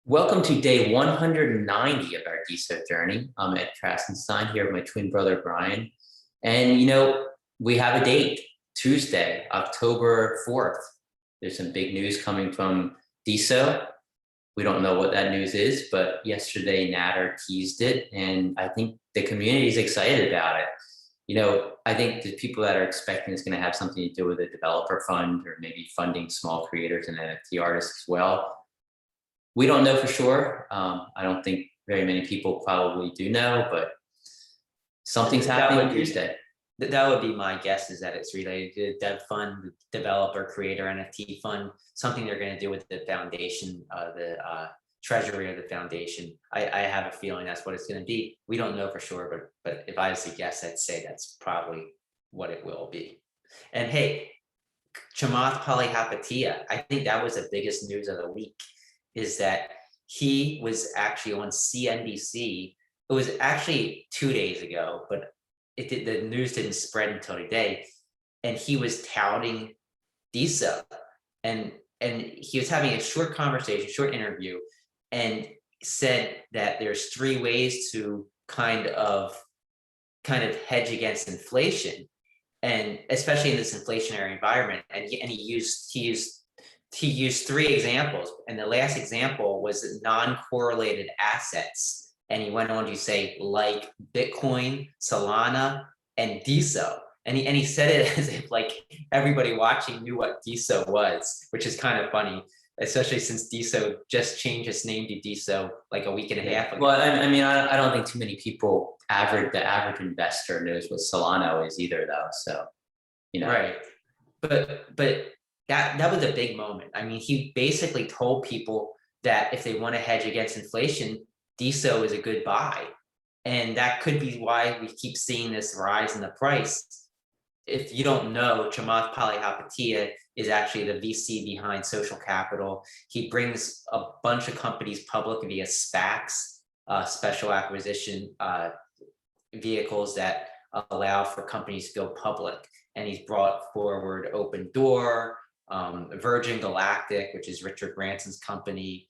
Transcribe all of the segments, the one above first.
Welcome to day 190 of our DeSo journey. I'm Ed Krasenstein here with my twin brother, Brian. And we have a date, Tuesday, October 4th. There's some big news coming from DeSo. We don't know what that news is, but yesterday Natter teased it, and I think the community is excited about it. I think the people that are expecting it's going to have something to do with a developer fund or maybe funding small creators and NFT artists as well. We don't know for sure. I don't think very many people probably do know, but something's happening on Tuesday. That would be my guess, is that it's related to the dev fund, the developer creator NFT fund, something they're going to do with the foundation, the treasury of the foundation. I have a feeling that's what it's going to be. We don't know for sure, but if I was to guess, I'd say that's probably what it will be. And hey, Chamath Palihapitiya, I think that was the biggest news of the week, is that he was actually on CNBC. It was actually 2 days ago, but the news didn't spread until today. And he was touting DeSo, and he was having a short conversation, short interview, and said that there's 3 ways to kind of hedge against inflation, and especially in this inflationary environment. And he used 3 examples, and the last example was non-correlated assets. And he went on to say, like Bitcoin, Solana, and DeSo. And he said it as if like everybody watching knew what DeSo was, which is kind of funny, especially since DeSo just changed its name to DeSo like a week and a half ago. Well, I don't think too many people, the average investor knows what Solana is either, though. So, Right. But that was a big moment. I mean, he basically told people that if they want to hedge against inflation, DeSo is a good buy. And that could be why we keep seeing this rise in the price. If you don't know, Chamath Palihapitiya is actually the VC behind Social Capital. He brings a bunch of companies public via SPACs, special acquisition vehicles that allow for companies to go public. And he's brought forward Open Door, Virgin Galactic, which is Richard Branson's company,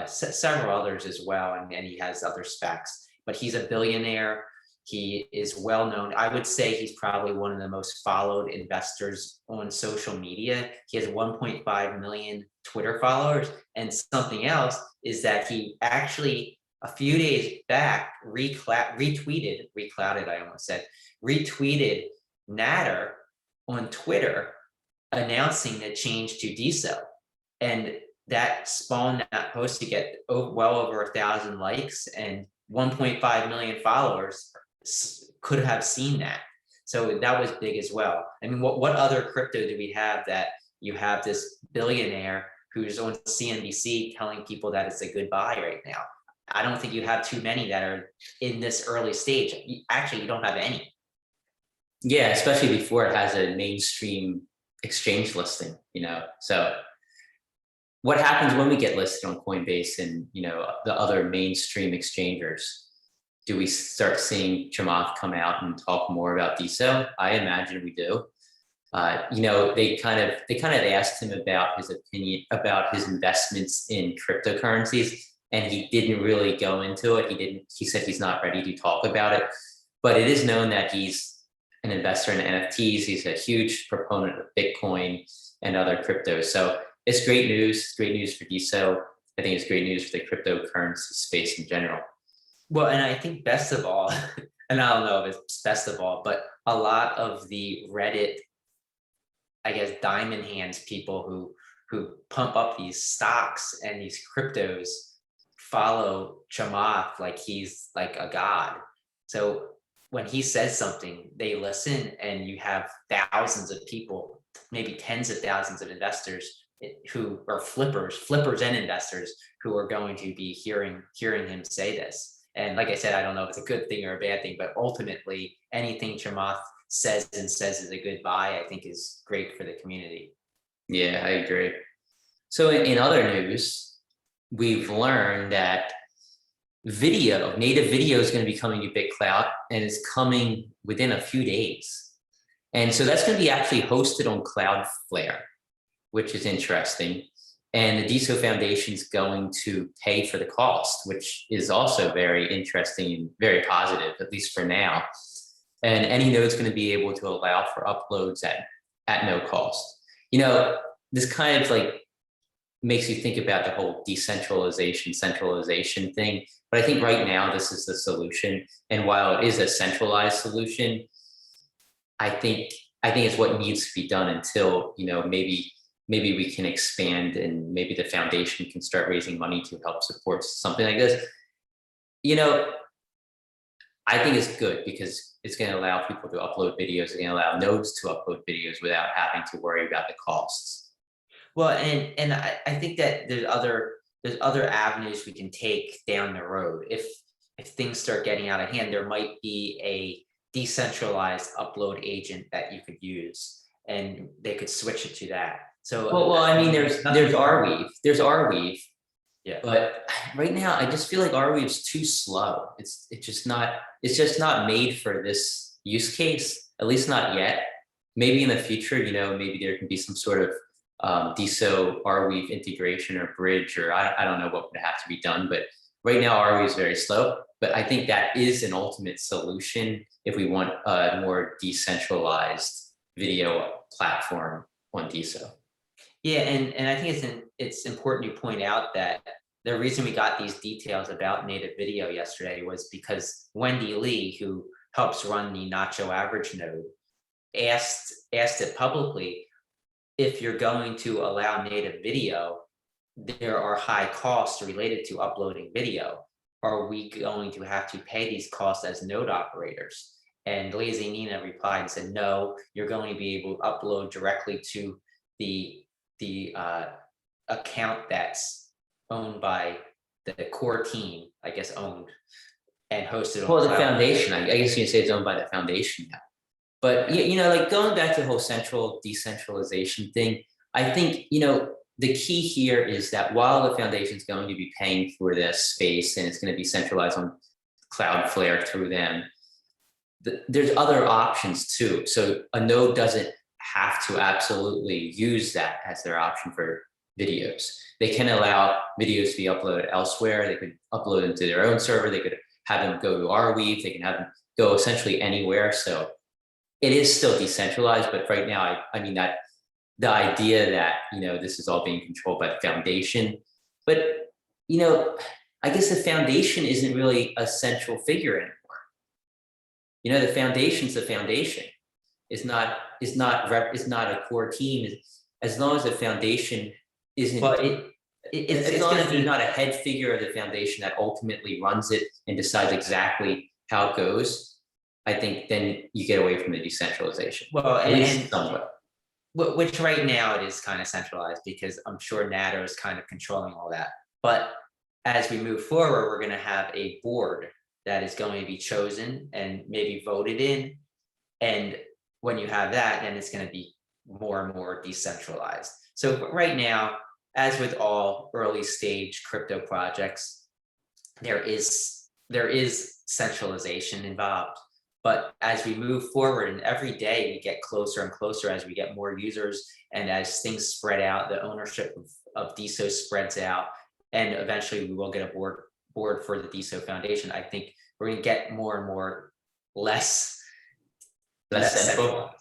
several others as well, and he has other SPACs. But he's a billionaire. He is well known. I would say he's probably one of the most followed investors on social media. He has 1.5 million Twitter followers. And something else is that he actually, a few days back, retweeted Natter on Twitter announcing the change to DeSo. And that spawned that post to get well over 1,000 likes, and 1.5 million followers could have seen that. So that was big as well. I mean, what other crypto do we have that you have this billionaire who's on CNBC telling people that it's a good buy right now? I don't think you have too many that are in this early stage. Actually, you don't have any. Yeah, especially before it has a mainstream exchange listing, So what happens when we get listed on Coinbase and the other mainstream exchangers? Do we start seeing Chamath come out and talk more about DeSo? I imagine we do. They kind of asked him about his opinion about his investments in cryptocurrencies, and he didn't really go into it. He said he's not ready to talk about it, but it is known that he's an investor in NFTs. He's a huge proponent of Bitcoin and other cryptos. So it's great news. Great news for DeSo. I think it's great news for the cryptocurrency space in general. Well, and I think best of all, and I don't know if it's best of all, but a lot of the Reddit, I guess, diamond hands people who pump up these stocks and these cryptos follow Chamath like he's like a god. So when he says something, they listen, and you have thousands of people, maybe tens of thousands of investors who are flippers and investors who are going to be hearing him say this. And like I said, I don't know if it's a good thing or a bad thing, but ultimately anything Chamath says is a good buy, I think is great for the community. Yeah, I agree. So in other news, we've learned that native video is going to be coming to Bitclout, and it's coming within a few days. And so that's going to be actually hosted on Cloudflare, which is interesting. And the DeSo Foundation is going to pay for the cost, which is also very interesting and very positive, at least for now. And any node is going to be able to allow for uploads at no cost. You know, this kind of like makes you think about the whole decentralization, centralization thing. But I think right now this is the solution. And while it is a centralized solution, I think it's what needs to be done until, you know, maybe we can expand and maybe the foundation can start raising money to help support something like this. You know, I think it's good because it's going to allow people to upload videos. It's going to allow nodes to upload videos without having to worry about the costs. Well, and I think that there's other avenues we can take down the road. If things start getting out of hand, there might be a decentralized upload agent that you could use, and they could switch it to that. So well, I mean, there's Arweave, yeah, but right now I just feel like Arweave's too slow. It's just not made for this use case, at least not yet. Maybe in the future, you know, maybe there can be some sort of DeSo Arweave integration or bridge, or I don't know what would have to be done, but right now Arweave is very slow. But I think that is an ultimate solution if we want a more decentralized video platform on DeSo. yeah, and I think it's important you point out that the reason we got these details about native video yesterday was because Wendy Lee, who helps run the Nacho Average node, asked it publicly, if you're going to allow native video, there are high costs related to uploading video. Are we going to have to pay these costs as node operators? And Lazy Nina replied and said, no, you're going to be able to upload directly to the account that's owned by the core team, I guess owned and hosted on Well, the foundation, I guess you can say it's owned by the foundation now. But you know, like going back to the whole central decentralization thing, I think, you know, the key here is that while the foundation is going to be paying for this space and it's going to be centralized on Cloudflare through them, there's other options too. So a node doesn't have to absolutely use that as their option for videos. They can allow videos to be uploaded elsewhere. They could upload them to their own server. They could have them go to Arweave. They can have them go essentially anywhere. So it is still decentralized, but right now, I mean that the idea that, you know, this is all being controlled by the foundation, but, you know, I guess the foundation isn't really a central figure anymore. You know, the foundation's the foundation. It's not a core team. As long as the foundation isn't, well, as long as there's not a head figure of the foundation that ultimately runs it and decides exactly how it goes, I think then you get away from the decentralization. Well, at least somewhat. Which right now it is kind of centralized because I'm sure NATO is kind of controlling all that. But as we move forward, we're going to have a board that is going to be chosen and maybe voted in. And when you have that, then it's going to be more and more decentralized. So right now, as with all early stage crypto projects, there is centralization involved. But as we move forward and every day we get closer and closer as we get more users and as things spread out, the ownership of DeSo spreads out, and eventually we will get a board for the DeSo Foundation. I think we're going to get more and more less central.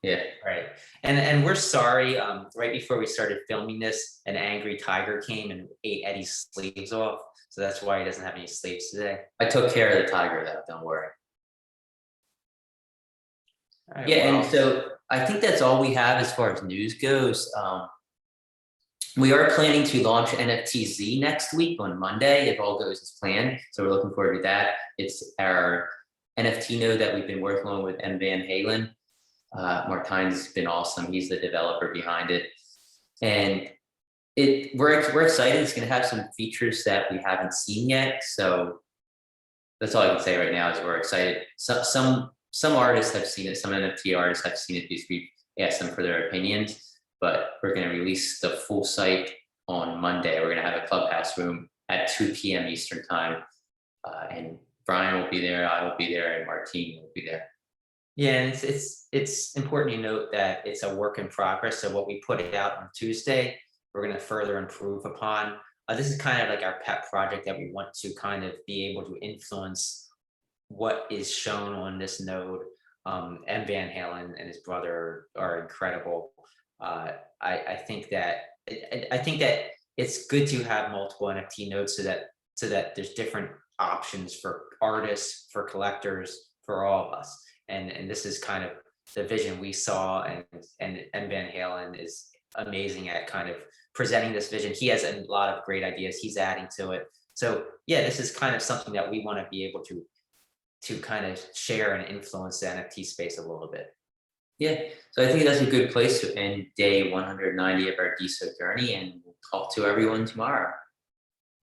Yeah. Right. And we're sorry. Right before we started filming this, an angry tiger came and ate Eddie's sleeves off. So that's why he doesn't have any sleeves today. I took care of the tiger though, don't worry. Right, yeah, well. and so I think that's all we have as far as news goes. We are planning to launch NFTZ next week on Monday, if all goes as planned. So we're looking forward to that. It's our NFT node that we've been working on with M. Van Halen. Martine's been awesome. He's the developer behind it. And we're excited. It's going to have some features that we haven't seen yet. So that's all I can say right now is we're excited. Some artists have seen it. Some NFT artists have seen it because we've asked them for their opinions. But we're going to release the full site on Monday. We're going to have a clubhouse room at 2 p.m. Eastern time. And Brian will be there, I will be there, and Martine will be there. Yeah, and it's important to note that it's a work in progress. So what we put it out on Tuesday we're going to further improve upon. This is kind of like our pet project that we want to kind of be able to influence what is shown on this node. And Van Halen and his brother are incredible. I think that it's good to have multiple NFT nodes so that there's different options for artists, for collectors, for all of us. And this is kind of the vision we saw, and Van Halen is amazing at kind of presenting this vision. He has a lot of great ideas he's adding to it. So yeah, this is kind of something that we want to be able to kind of share and influence the NFT space a little bit. Yeah, so I think that's a good place to end day 190 of our DeSo journey, and we'll talk to everyone tomorrow.